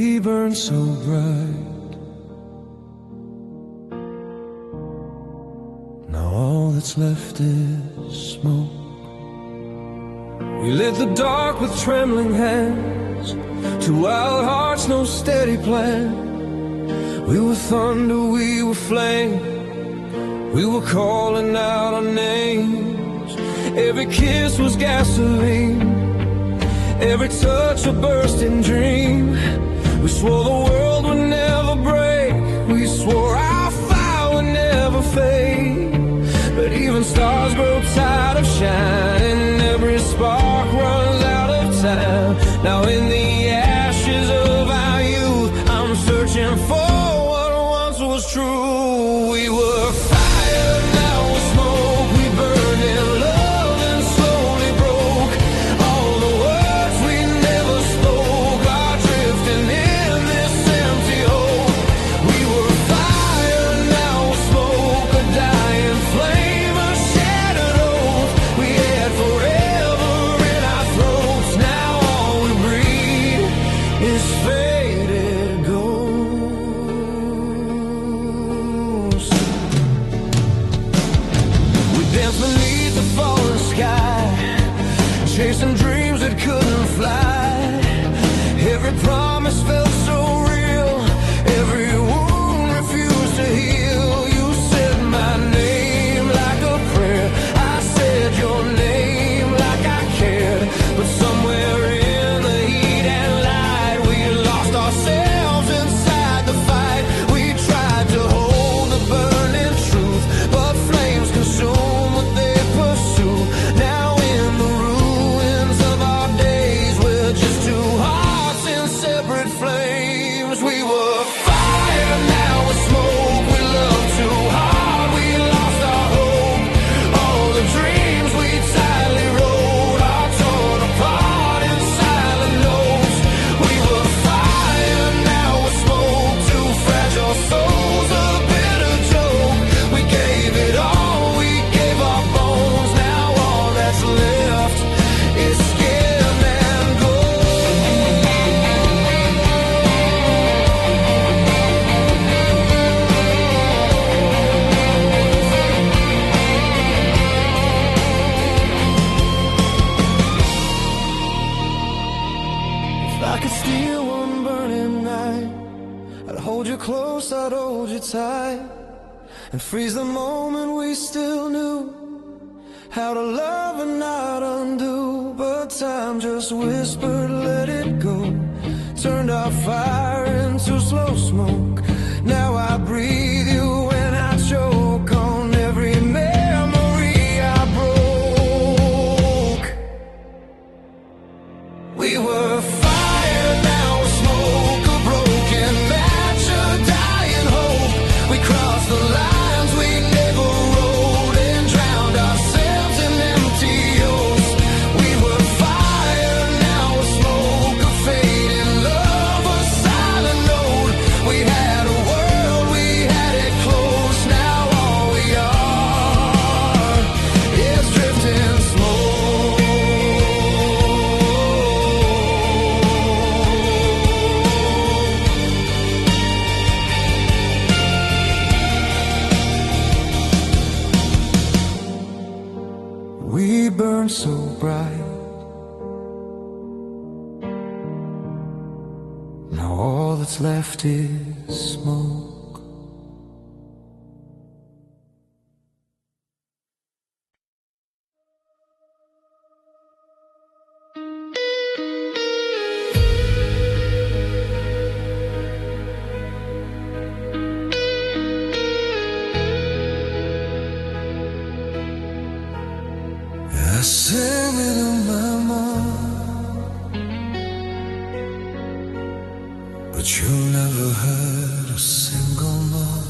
We burn so bright, now all that's left is smoke. We lit the dark with trembling hands, two wild hearts, no steady plan. We were thunder, we were flame, we were calling out our names. Every kiss was gasoline, every touch a bursting dream. We swore the world would never break, we swore our fire would never fade. But even stars grow tired of shining, every spark runs out of time. Now in the ashes of our youth, I'm searching for what once was true. We were fire, now we're smoke. We burned in love and slowly broke. All the words we never spoke are drifting in this empty hole. We were fire, now we're smoke. A dying flame, a shattered oath. We had forever in our throats. Now all we breathe is faded ghosts. We danced beneath the falling sky, chasing dreams that couldn't fly. Every promise felt so real, every wound refused to heal. You said my name like a prayer, I said your name like I cared. But somewhere in the heat and light, we lost ourselves inside the fight. We tried to hold the burning truth, but flames consume what they pursue. Now in the ruins of our days, we're just two hearts in separate flames. We were fire, now we're smoke. We loved too hard, we lost our hope. All the dreams we tightly wrote are torn apart in silent notes. We were fire, now we're smoke. Two fragile souls, a bitter joke. We gave it all, we gave our bones. Now all that's left is skin and gold. If I could steal one burning night, I'd hold you close, I'd hold you tight, and freeze the moment we still knew how to love and not undo. But time just whispered, let it go, turned our fire into slow smoke. Now I breathe you when I choke on every memory I broke. We were fire, now we're smoke. A broken match, a dying hope. We crossed the lines we never wrote and drowned ourselves in empty oaths. We were fire, now we're smoke. A fading love, a silent note. We had a world, we had it close. Now all we are is drifting smoke. We burn so bright, now all that's left is smoke. I sang it in my mind, but you never heard a single note.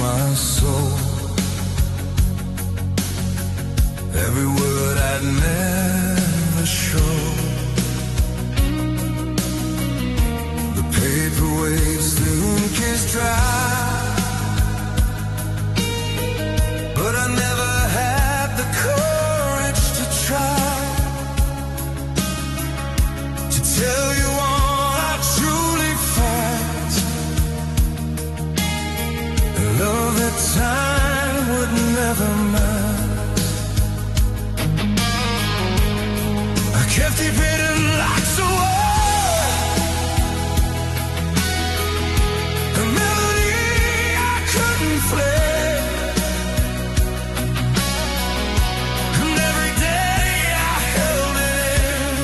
my soul. Every word I'd never show. The paper waves, the ink is dry, but I never had the courage to try to tell you all I truly felt. Love that time would never melt. I kept it hidden like so a melody I couldn't play. And every day I held it in,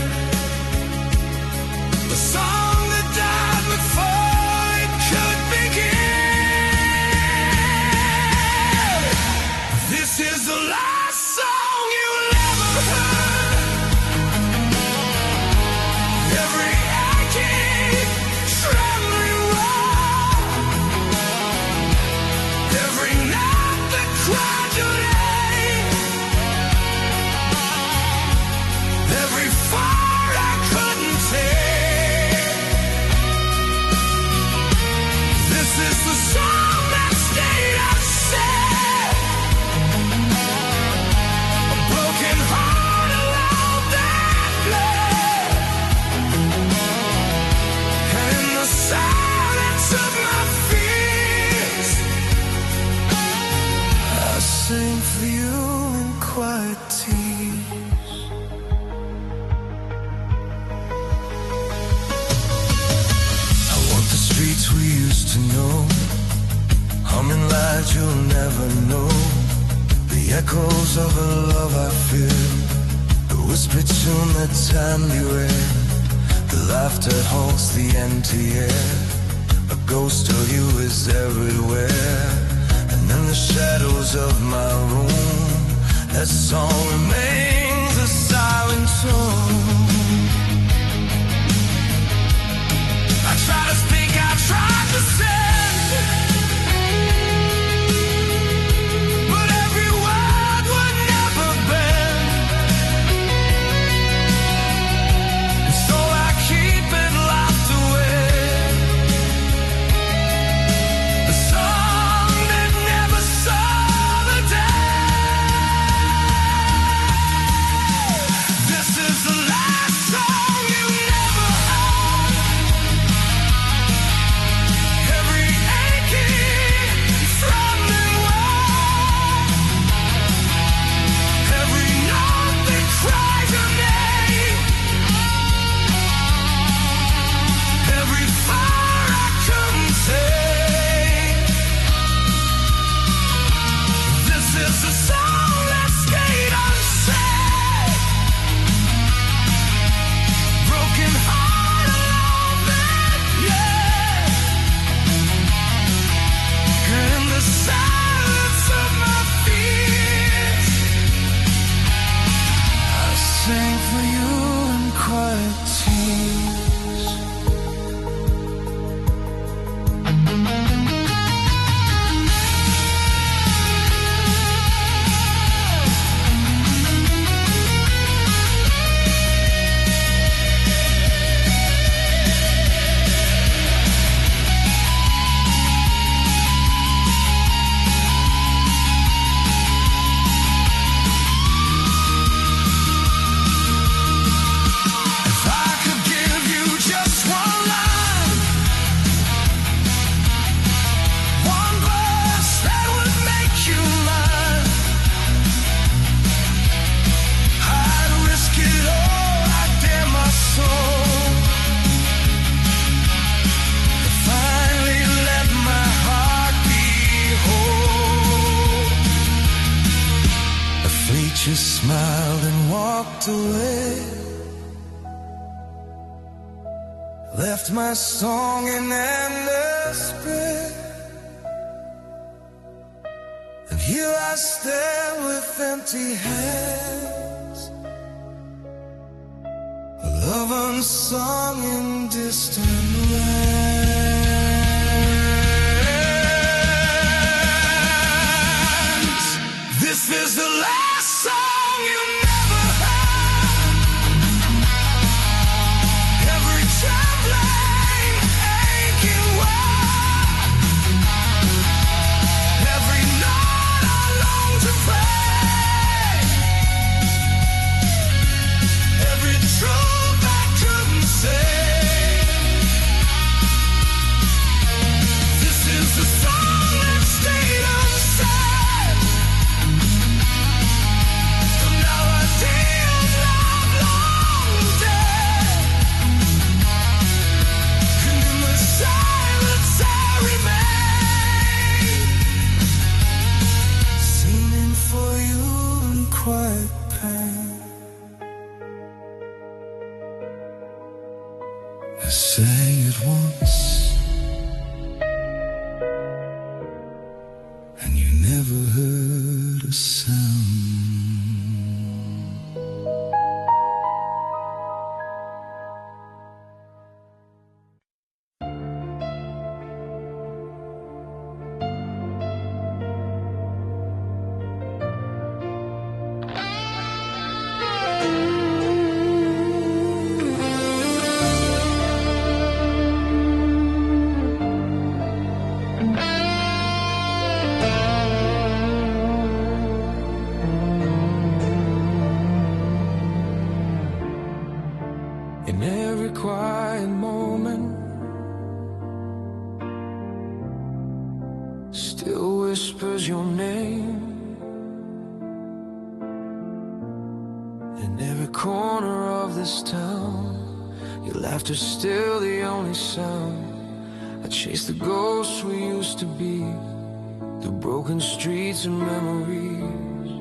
the song that died before it could begin. This is the last song you'll ever heard. Every aching, trembling word, every night that cried your name, every fire I couldn't take. This is the song that stayed unsaid. A broken heart allowed that bled. And in the silence of my fears, I sing for you in quiet tears. I walk the streets we used to know, humming light you'll never know. The echoes of a love I feel, the whispered tune that time beware. The laughter haunts the empty air. A ghost of you is everywhere. And in the shadows of my room, that song remains a silent tone. I try to speak, I try to send, but every word would never bend. So I keep it locked away, the song that never saw the day. This is the last song you never heard. Every aching, trembling word, every note that cries your name, every fire I couldn't take. This is the song that stayed unsaid. Broken heart alone that bled. In the silence of my fears, I sing for you in quiet tears. If I could give you just one line, one verse that would make you mine, I'd risk it all, I'd dare my soul to finally let my heart be whole. The fleet just smiled and walked away, left my song in endless prayer. And here I stand with empty hands, a love unsung in distant land. for sound. In every quiet moment, still whispers your name. In every corner of this town, your laughter's still the only sound. I chase the ghosts we used to be through broken streets and memories.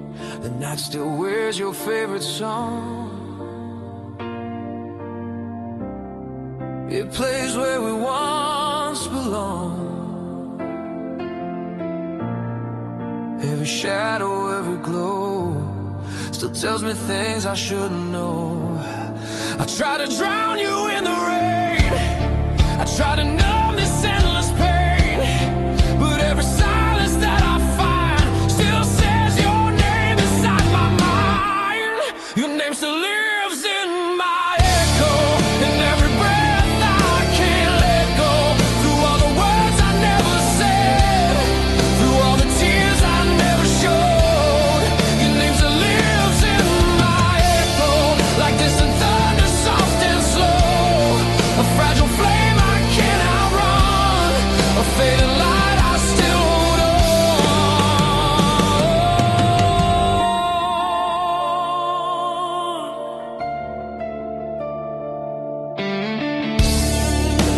The night still wears your favorite song. It plays where we once belonged. Every shadow, every glow still tells me things I shouldn't know. I try to drown you in the rain, I try to numb this endless pain, but every silence that I find still says your name inside my mind. Your name still lives in my echo, in every breath I can't let go, through all the words I never said, through all the tears I never showed. Your name still lives in my echo, like distant thunder, soft and slow, a fragile flame I can't outrun, a fading light I still hold on.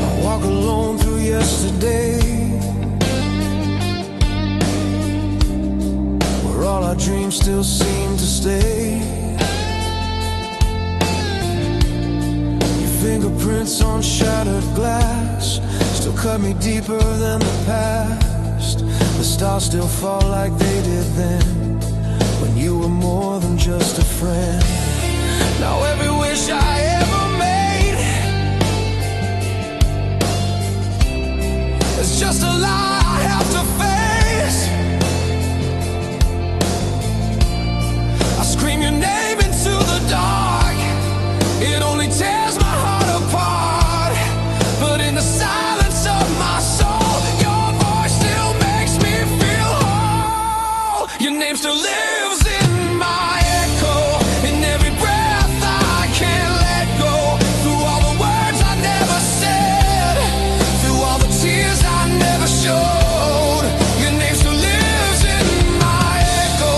I walk alone through yesterday, where all our dreams still seem to stay. Your fingerprints on shattered glass still cut me deeper than the past. The stars still fall like they did then, when you were more than just a friend. Now every wish I ever made is just a lie I have to face. I scream your name into the dark, it only tears my heart apart, but in the silence of my soul, your voice still makes me feel whole. Your name still lives in my echo, in every breath I can't let go, through all the words I never said, through all the tears I never showed. Your name still lives in my echo,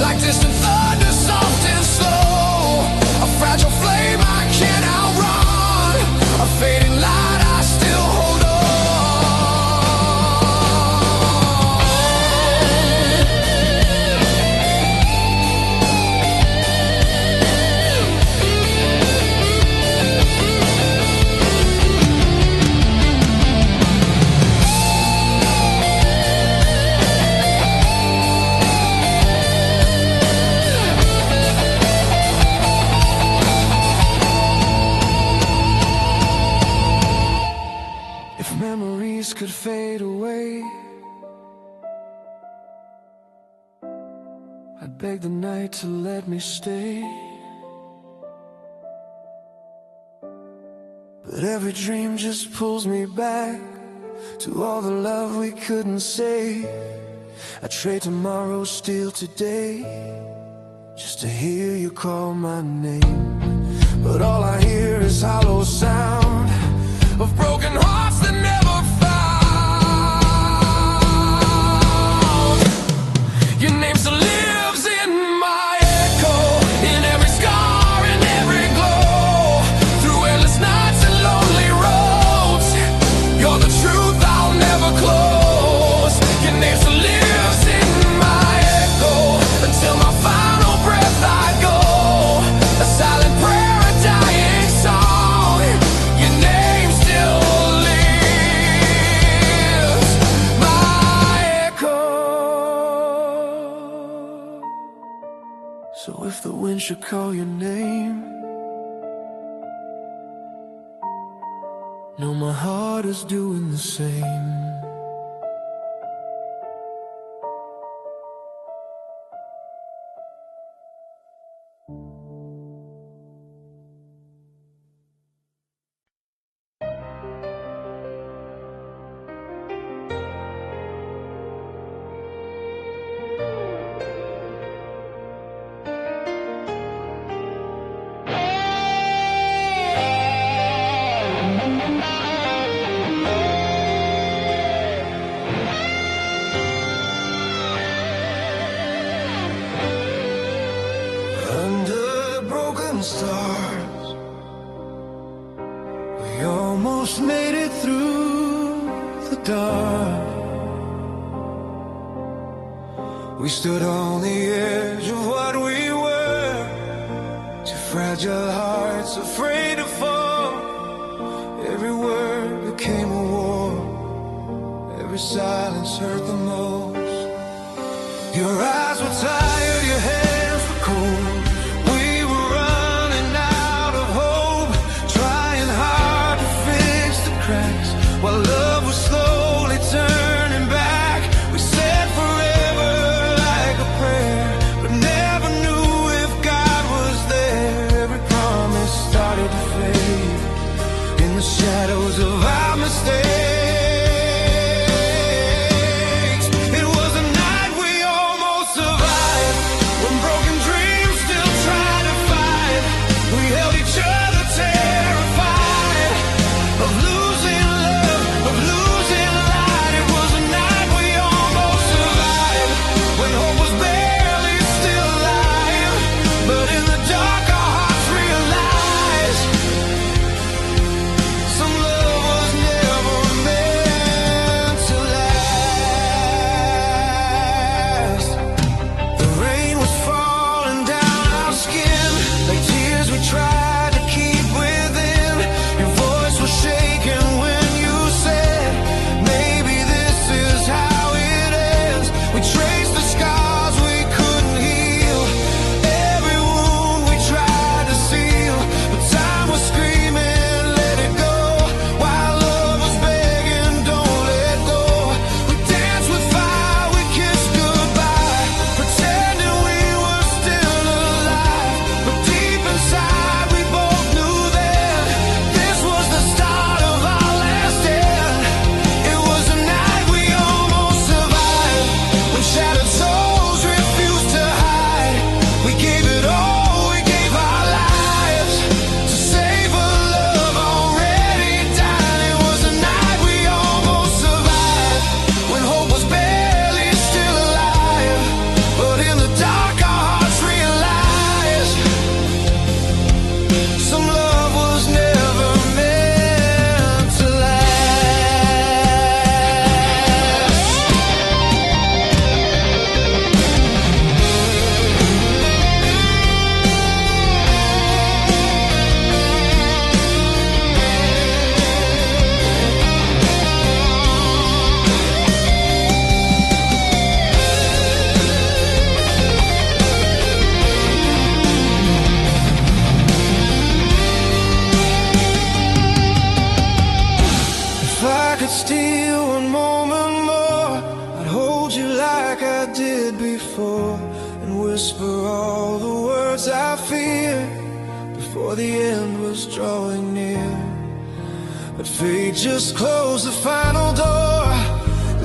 like distant thunder, soft and slow, a fragile flame I can't outrun, a fading light I still hold on. If memories could fade away, I'd beg the night to let me stay. But every dream just pulls me back to all the love we couldn't say. I trade tomorrow, steal today, just to hear you call my name. But all I hear is hollow sound of broken hearts that never found. Your name still lives in my echo, in every scar, in every glow, through endless nights and lonely roads. You're the truth I'll never close. Your name still lives in my echo, until my final breath I go, a silent prayer, a dying song. Your name still lives. if the wind should call your name. No, my heart is doing the same. Stars, we almost made it through the dark. We stood on the edge of what we were, two fragile hearts afraid to fall. Every word became a war, every silence hurt the most. Your eyes were tired, your hands were cold. While love was slowly turning back, we said forever like a prayer, but never knew if God was there. Every promise started to fade in the shadows of our mistakes. It was a night we almost survived, when broken dreams still tried to fight. We held each other terrified of losing light. It was a night we almost survived, when hope was barely still alive. But in the dark our hearts realized some love was never meant to last. The rain was falling down our skin like tears we tried to keep within. Your voice was shaking when you said, maybe this is how it ends. We traced the scars we couldn't heal, every wound we tried to seal. But time was screaming, let it go, while love was begging, don't let go. We danced with fire, we kissed goodbye, pretending we were still alive. But deep inside we both knew that this was the start of our last end. It was a night we almost survived, when shattered souls refused to hide. We gave it all, we gave our lives to save a love already died. It was a night we almost survived, when hope was barely still alive. But in the dark our hearts realized some love was never meant to last. If I could steal one moment more, I'd hold you like I did before, and whisper all the words I feared before the end was drawing near. But fate just closed the final door,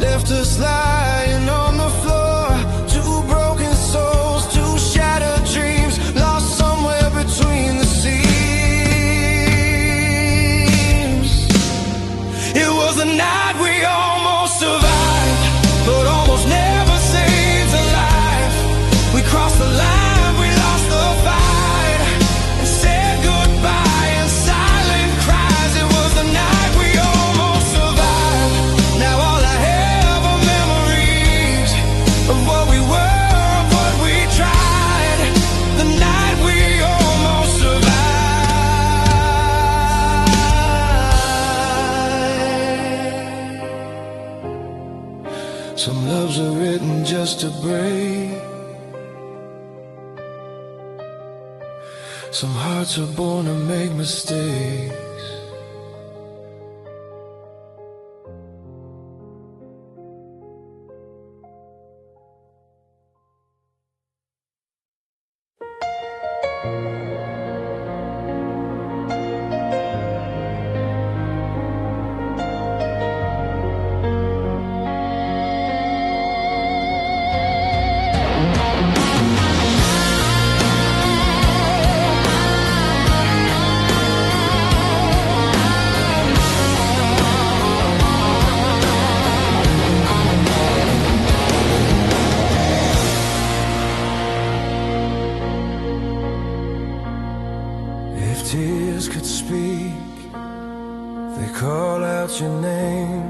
left us lying on the floor. Two broken souls, two shattered dreams, lost somewhere between the seams. It was a night we almost survived, but almost never saved alive. We crossed the line, we lost the fight, and said goodbye in silent cries. It was the night we almost survived. Now all I have are memories of what we were, of what we tried. The night we almost survived. Some loves are written just to break, Some hearts are born to make mistakes. Tears could speak, they call out your name.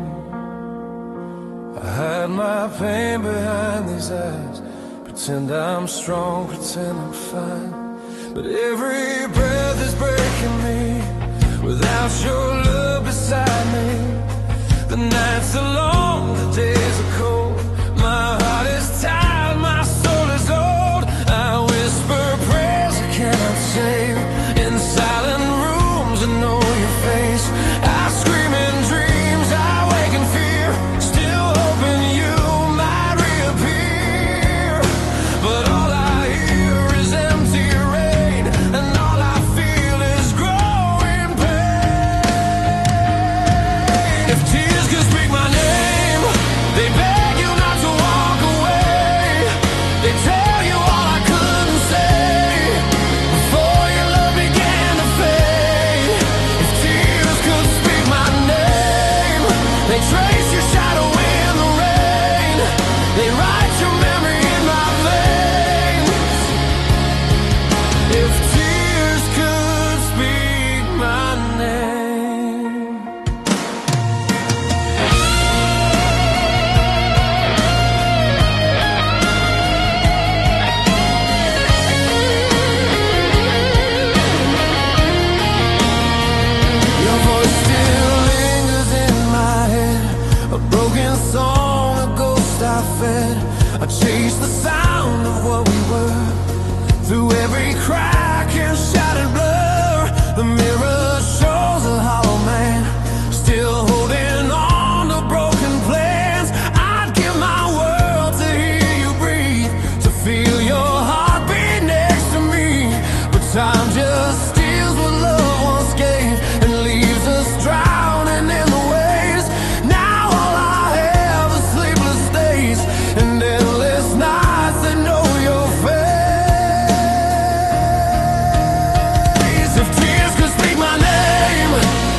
I hide my pain behind these eyes, pretend I'm strong, pretend I'm fine. But every breath is breaking me without your love beside me. The nights are long, the days are cold. My heart is tired, my soul is old. I whisper prayers I cannot save. In silent rooms I know your face. I scream in dreams, I wake in fear, still hoping you might reappear. But all I hear is empty rain, and all I feel is growing pain. If tears could speak my name, they beg you not to walk away. They tell you all I couldn't say before your love began to fade. If tears could speak my name, they trace your shadow in the rain. They write your memory in my veins. If tears could speak my name. Your voice still lingers in my head, a broken song, a ghost I fed. I chase the sound of what we were through every crack and shattered blur. The mirror shows a hollow man, still holding on to broken plans. I'd give my world to hear you breathe, to feel your heartbeat next to me. But time just steals what love once gave and leaves us drowning in the waves. Now all I have is sleepless days and endless nights that know your face. If tears could speak my name,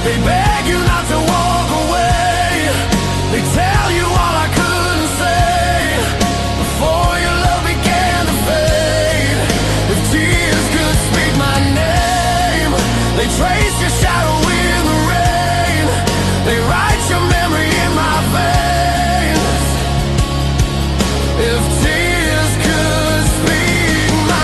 they beg you not to walk away. They tell you all I couldn't say before your love began to fade. If tears could speak my name, they trace your shadow in the rain. They write your memory in my veins. If tears could speak my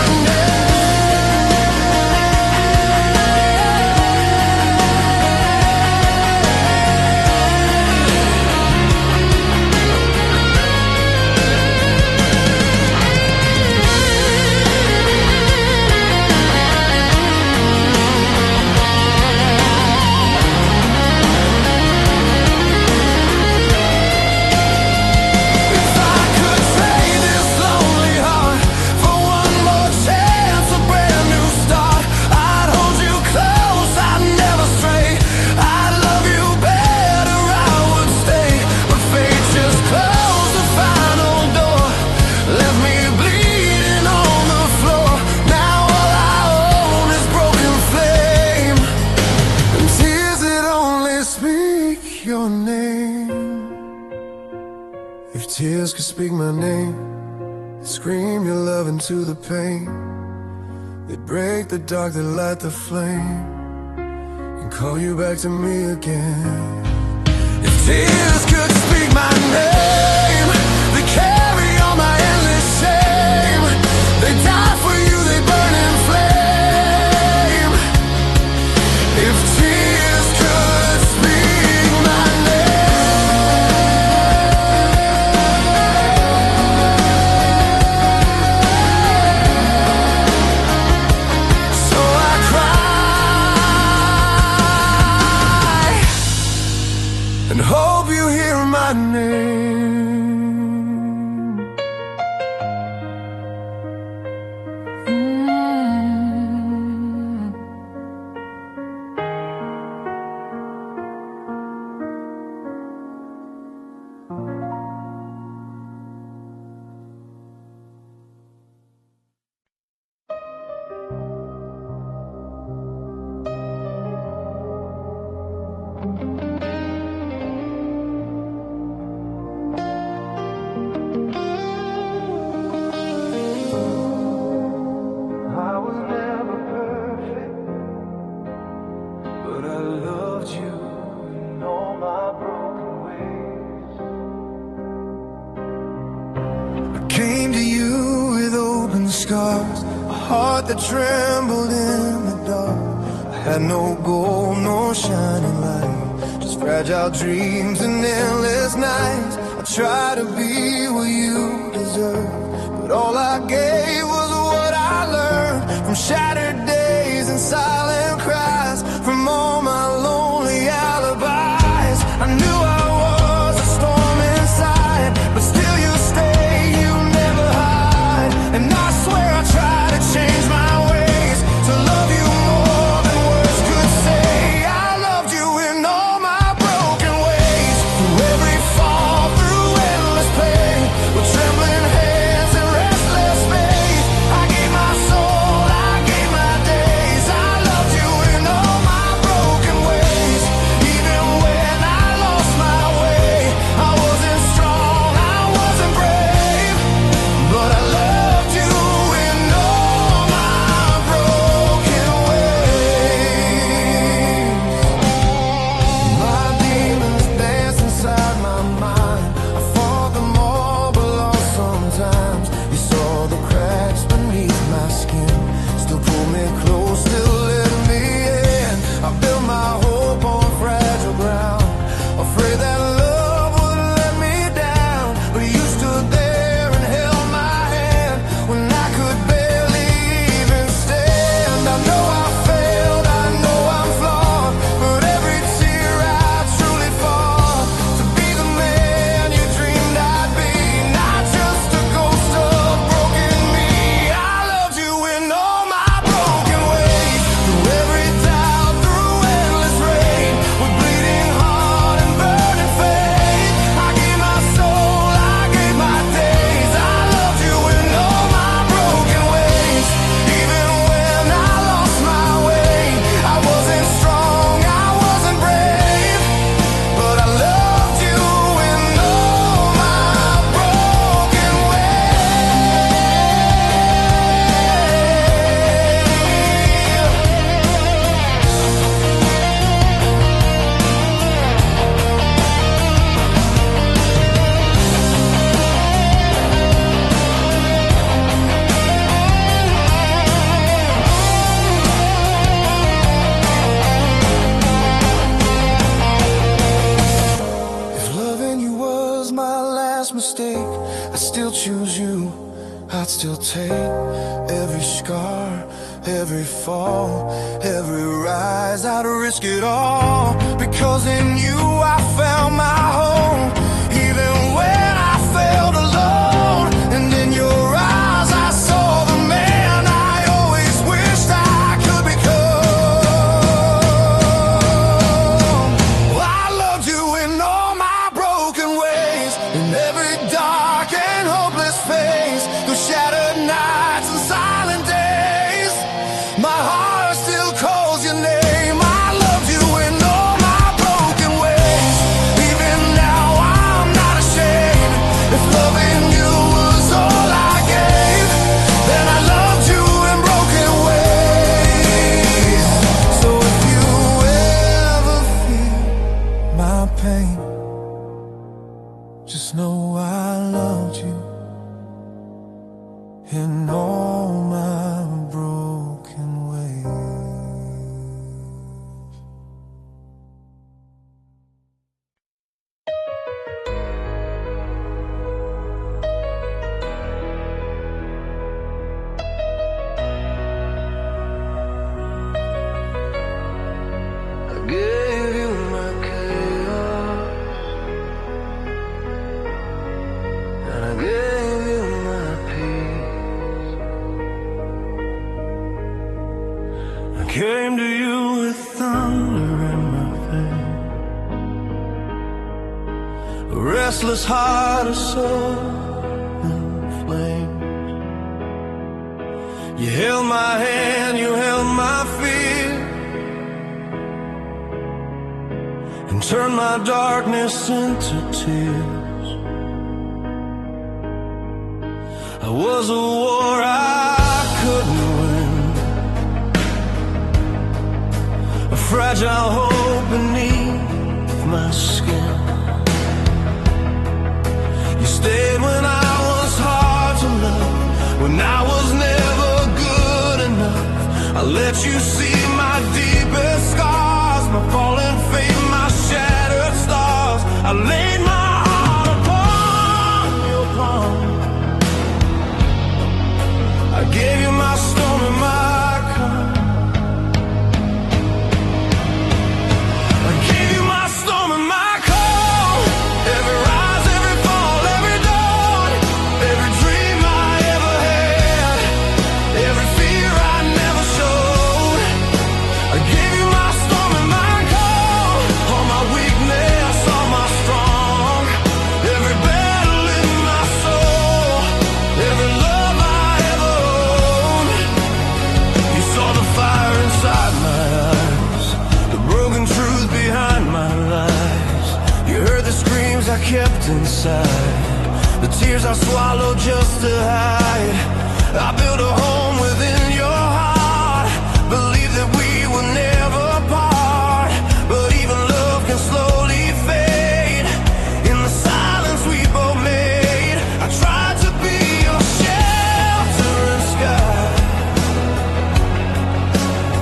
If I could trade this lonely heart for one more chance, a brand new start, I'd hold you close, I'd never stray. I'd love you better, I would stay. But fate just closed the final door, left me bleeding on the floor. Now all I own is broken flame, and tears that only speak your name. If tears could speak my name, they'd scream your love into the pain. They'd break the dark that light the flame and call you back to me again. If tears could speak my name, they carry all my endless shame. They die for you, they burn in flame. If tears could speak my name, so I scars, a heart that trembled in the dark. I had no gold, no shining light, just fragile dreams and endless nights. I tried to be what you deserve, but all I gave was what I learned from shattered days and silent cries, from all my lonely alibis. I knew I was a storm inside, but still you stay, you never hide. And I swear I try to change my ways, to love you more than words could say. I loved you in all my broken ways, through every fall, through endless pain, with trembling hands and restless faith. I gave my soul, I gave my days. I loved you in all my broken ways, even when I lost my way. I wasn't strong, I wasn't brave, but I loved you in all my broken ways. My demons dance inside my mind. I fought them all, but lost sometimes. You saw the cracks beneath my skin, still pulled me close, still let me in. I built my hope on fragile ground, afraid that love would let me down. But you stood there and held my hand when I could barely even stand. I know I failed, I know I'm flawed, but every tear I truly fought to be the man you dreamed I'd be, not just a ghost of broken me. I loved you in all my broken ways, through every doubt, through endless rain, with bleeding heart and burning faith. I gave my soul, I gave my days. I loved you in all my broken ways, even when I lost my way. I wasn't strong, I wasn't brave, but I loved you in all my broken If loving you was my last mistake, I'd still choose you, I'd still take every scar, every fall, every rise. I'd risk it all, because in you I found my home, even when I felt alone. And in your eyes I saw the man I always wished I could become. I loved you in all my broken ways, in every dark and hopeless phase, through shattered nights and silent days. My heart still calls your name. I loved you in all my broken ways, even now I'm not ashamed. If loving you was all I gave, then I loved you in broken ways. So if you ever feel my pain, just know I loved you in all my broken ways. I gave you my chaos, and I gave you my peace. I came to you with thunder in my face, a restless heart, a soul in flames. You held my hand, you held my fear, and turned my darkness into tears. I was a war I couldn't win, a fragile hope beneath my skin. You stayed when I was hard to love, when I was never you see my deepest scars, my fallen faith, my shattered stars. I laid my heart upon your palm. I gave you my storm and my calm. I gave you my storm and my calm. Every rise, every fall, every dawn, every dream I ever had, every fear I never showed. I gave you my storm and my calm. All my weakness, all my strong, every battle in my soul, every love I ever owned. You saw the fire inside my eyes, the broken truth behind my lies. You heard the screams I kept inside, the tears I swallowed just to hide. I built a home within your heart, believed that we would never part. But even love can slowly fade in the silence we both made. I tried to be your shelter and sky,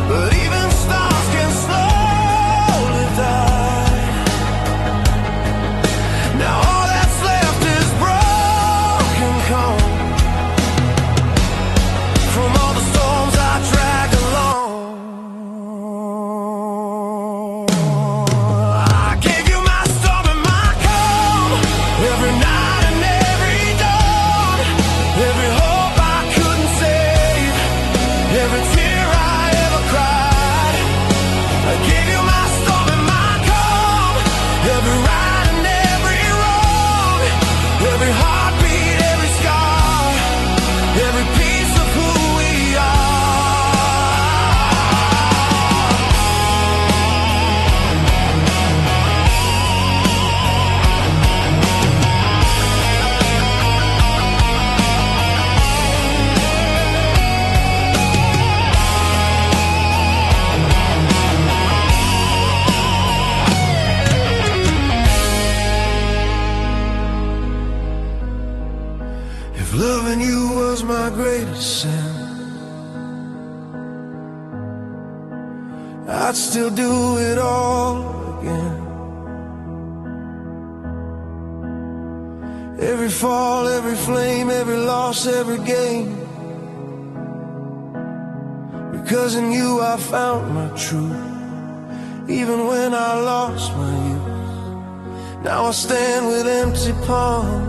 but even stars can slowly die. Now all that's left is broken calm from all the storms I dragged along. I gave you my storm and my calm, every night and every dawn, every hope I couldn't save, every tear I ever cried. I gave you my storm and my calm, every right and every wrong, every heartbeat, every scar, every piece of who we If loving you was my greatest sin, I'd still do it all again. Every fall, every flame, every loss, every gain, because in you I found my truth, even when I lost my youth. Now I stand with empty palms,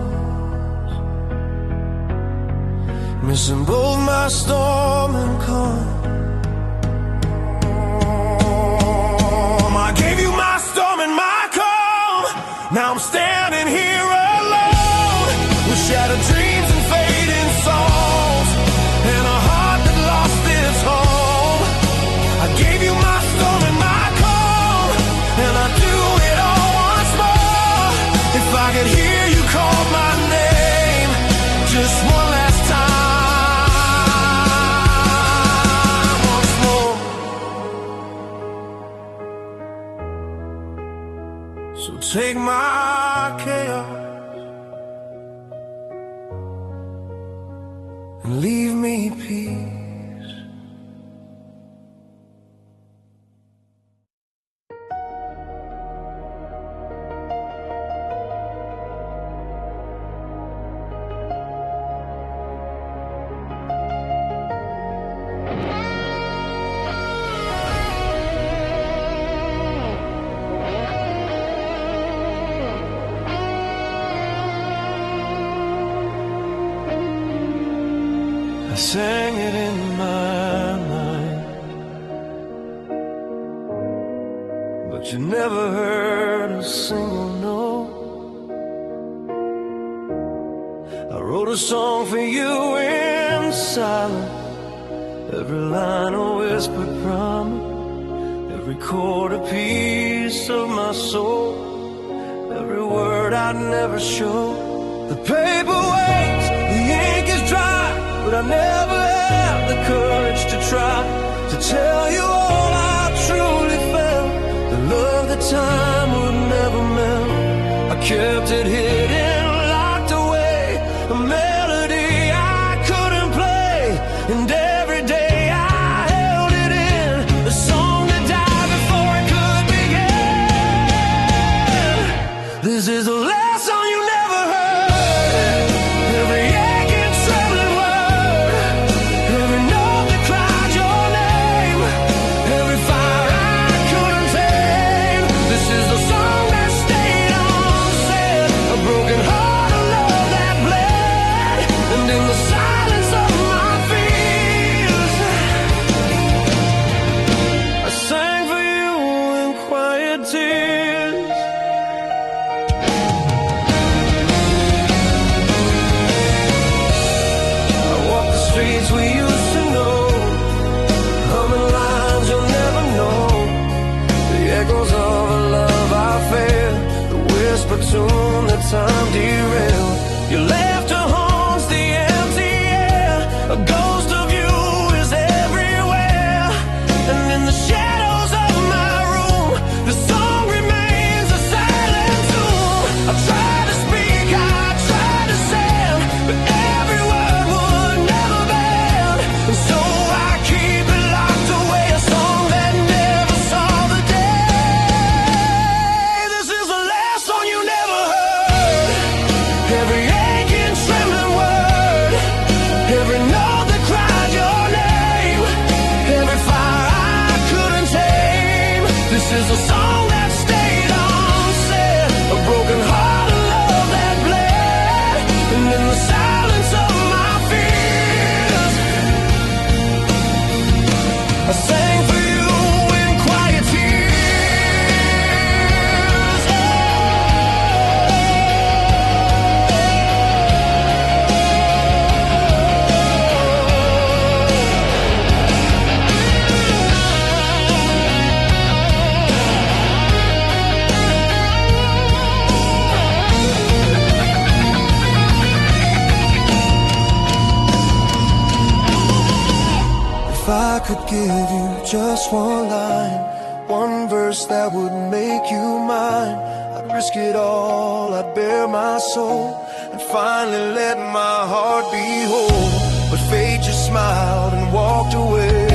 missing both my storm and calm. I gave you my storm and my calm. Now I'm standing here alone, with shattered dreams and fading songs, and a heart that lost its home. I gave you my storm and my calm, and I do it all once more. If I could hear you call my name just one last time, once more. So take my chaos and leave me peace. I sang it in my mind, but you never heard a single note. I wrote a song for you in silence, every line a whispered promise, every chord a piece of my soul, every word I'd never show. The paper waits, the ink is dry, but I never had the courage to try to tell you all I truly felt, the love that time would never melt. I kept it hidden, locked away, a melody I couldn't play, and every day I held it in days we used to know, humming lines you'll never know, the echoes of a love I felt, the whisper tune that time derailed. Your laughter haunts the empty air, a ghost of you is everywhere, and in the shadows of my room, the song remains a silent tune. I try to speak, I try to sound, but every word would never bend, and so I keep it locked away, a song that never saw the day. This is the last song you never heard. Every aching, trembling word, every note that cried your name, every fire I couldn't tame. This is a song that stayed unsaid, a broken heart, a love that bled, and in the silence of my fears, I sang for you in quiet tears. If I could give you just one line, one verse that would make you mine, I'd risk it all, I'd bare my soul, and finally let my heart be whole. But fate just smiled and walked away,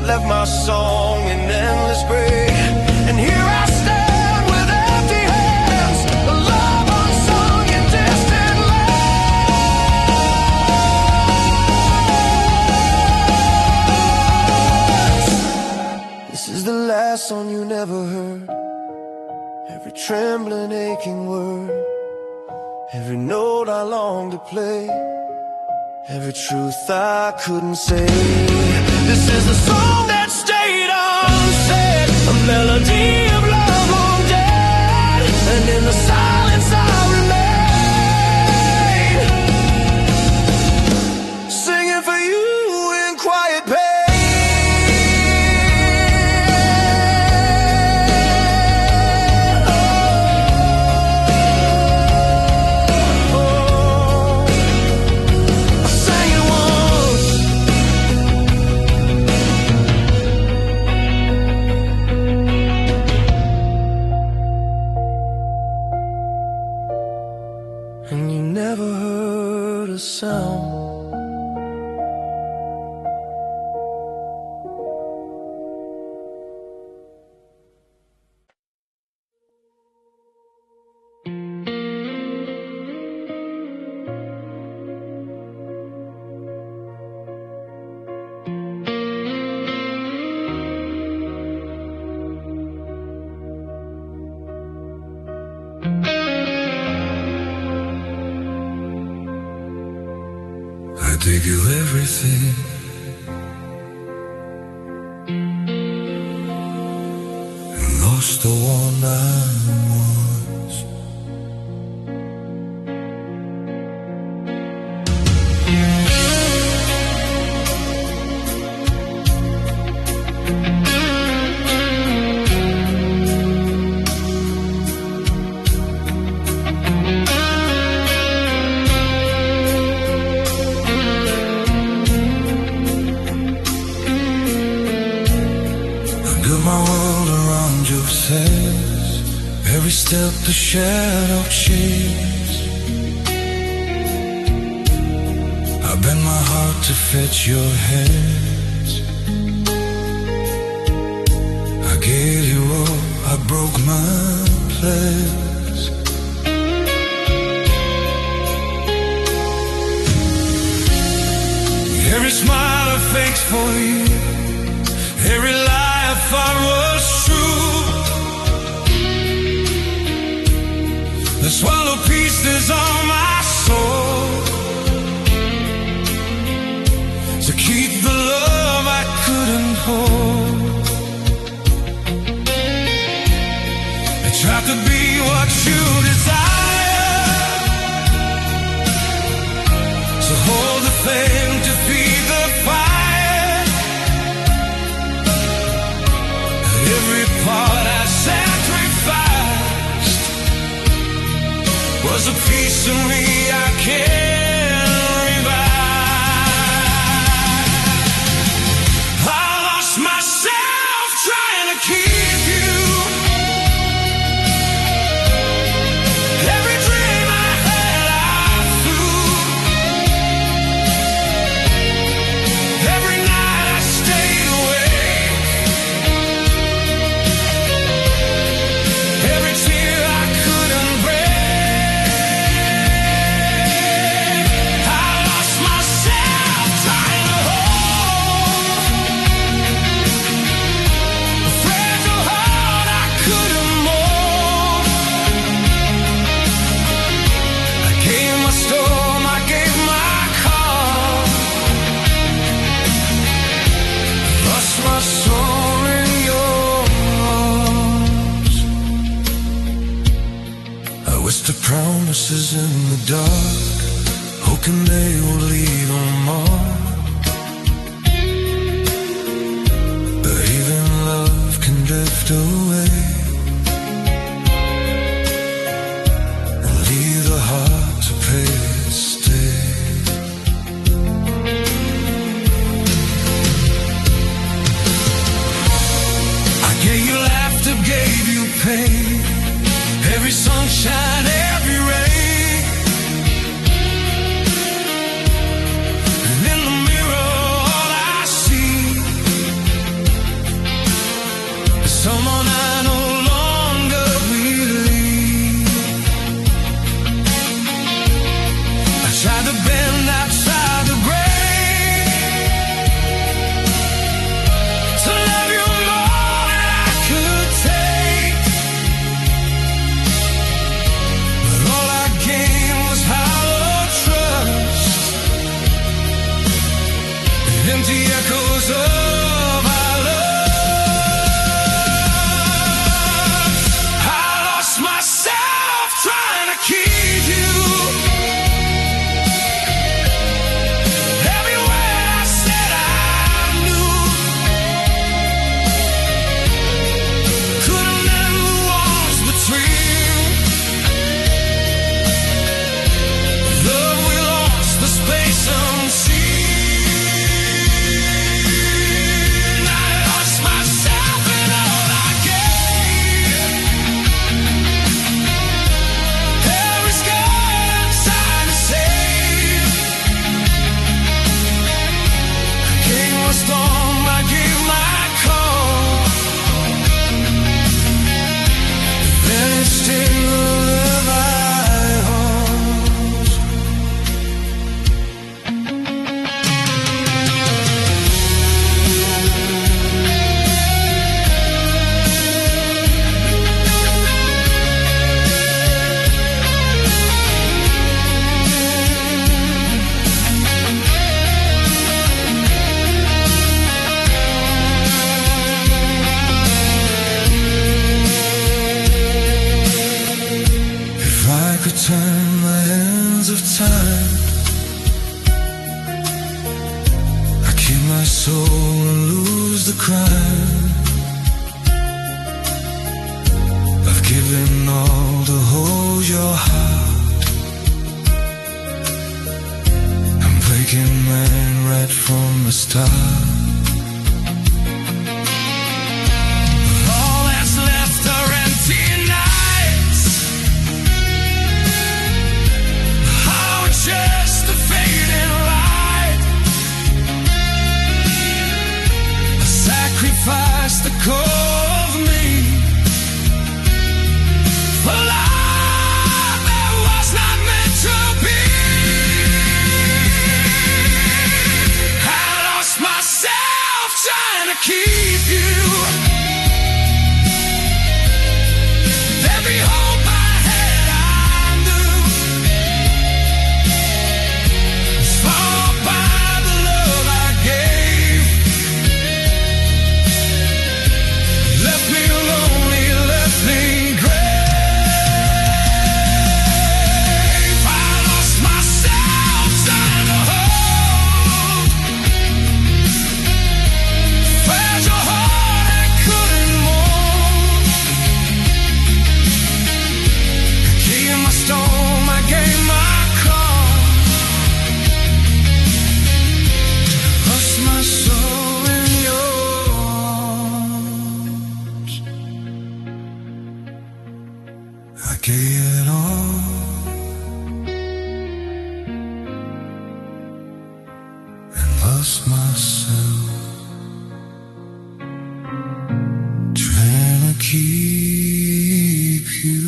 left my song in endless gray. And here I stand with empty hands, a love unsung in distant lands. This is the last song you never heard, every trembling, aching word, every note I long to play, every truth I couldn't say. This is the song that stayed unsaid, a melody of love long dead, and in the silence I remain, singing for you in quiet pain. I sang it once, and you never heard a sound. I gave you everything, and lost the one I was. Build my world around your face, every step the shadow shapes. I bend my heart to fit your hands. I gave you all, I broke my place. Every smile I faked for you, every lie I thought was true, the swallowed pieces of my soul, to keep the love I couldn't hold. I tried to be what you desire, to hold the flame, to feed the piece of me I can't revive. I lost myself trying to keep you. Every dream I had I flew. Every night I stayed awake. Every tear I couldn't break. I lost myself trying to hold a fragile heart I couldn't mold. I gave my storm, I gave my calm. Lost my soul in your arms. I wish the promises in the dark, hoping they will leave a mark. But even love can drift away and leave the heart to pay its stay. I gave you laughter, gave you pain, every sunshine, every rain. And in the mirror all I see is someone I no longer believe. I tried to bend outside the grave to love you more than I could take. But all I gained was hollow trust and empty echoes of our love. I lost myself trying to keep you. Every word I said I knew. Couldn't mend the walls between. Love, we lost the space unseen. I lost myself in all I gave. Every scar I'm trying to save. I gave my storm, I gave my calm. Vanished in the lullaby halls. If I could turn the hands of time, I'd keep my soul and lose the crime. I've given all to hold your heart. I'm breaking man right from the start. All that's left are empty nights. Oh, just a fading light. I sacrificed the core of me for love that was not meant to be. I lost myself lost myself trying to keep you.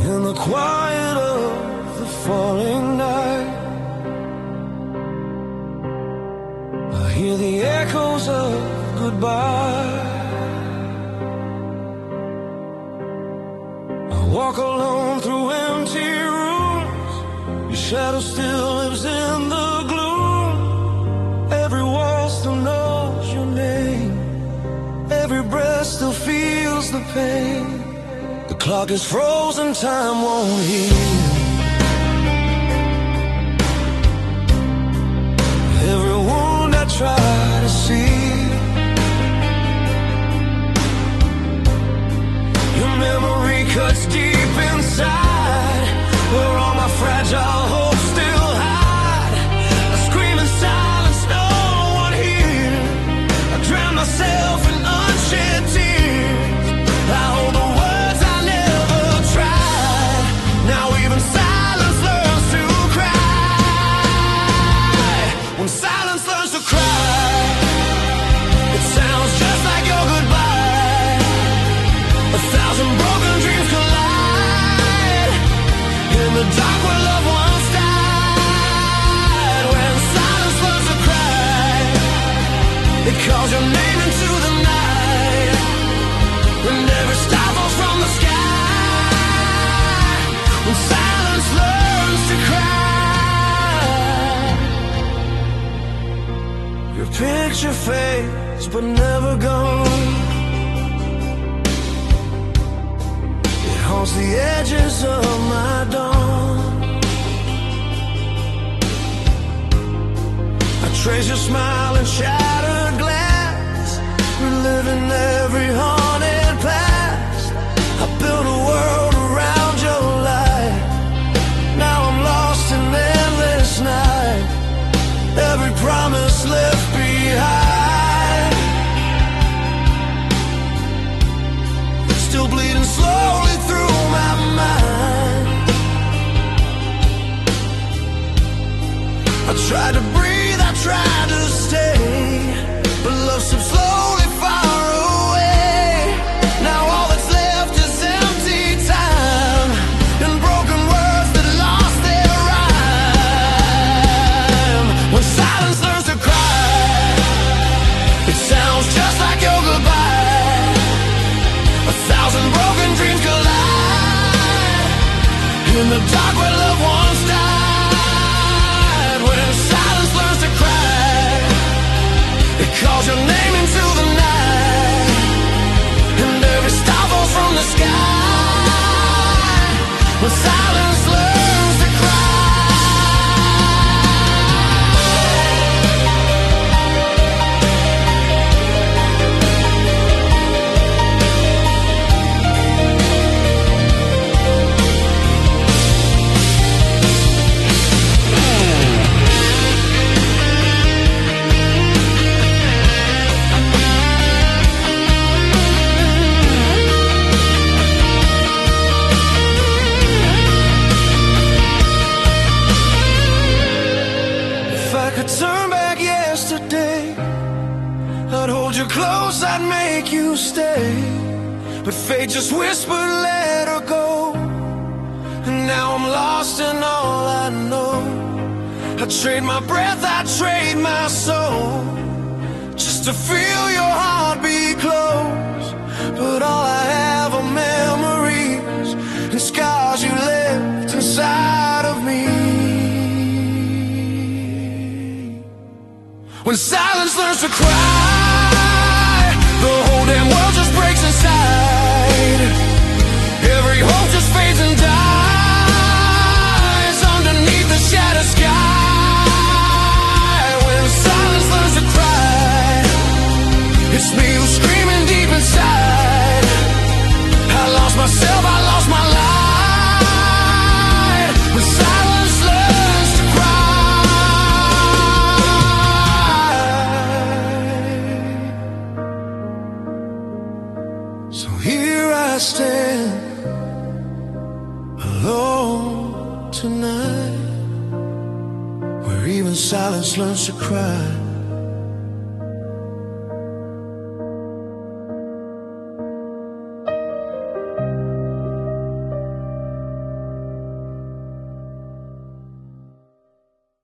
In the quiet of the falling night, I hear the echoes of goodbye. I walk alone through empty rooms. Your shadow still lives in the gloom. Every wall still knows your name. Every breath still feels the pain. The clock is frozen, time won't heal. Every wound I try to see, your memory cuts deep inside, where all my fragile hopes still hide. I scream in silence, no one here. I drown myself in unshed tears. I hold the words I never tried. Now even silence learns to cry. When silence learns to cry, it sounds just like your goodbye. 1,000 broken dreams collide in the dark where loved ones died. When silence learns to cry, it calls your name into the night. When every star falls from the sky, when silence learns to cry, your picture fades but never gone. It haunts the edges of my dawn. I trace your smile in shattered glass, reliving every haunted past. I built a world around your light. Now I'm lost in endless night. Every promise left behind, still bleeding slowly through my mind. I tried to breathe, I tried to stay, but love slipped slowly far away. Now all that's left is empty time and broken words that lost their rhyme. When silence learns to cry, it sounds just like your goodbye. 1,000 broken dreams collide in the dark where loved ones died. When silence learns to cry, it calls your name into the night. And every star falls from the sky. When silence learns to cry. If I could turn back yesterday, I'd hold you close, I'd make you stay. But fate just whispered, let her go. And now I'm lost in all I know. I trade my breath, I trade my soul, just to feel your heart beat close. But all I have are memories and scars you left inside of me. When silence learns to cry, the It's me who's screaming deep inside. I lost myself, I lost my light. When silence learns to cry. So here I stand, alone tonight, where even silence learns to cry.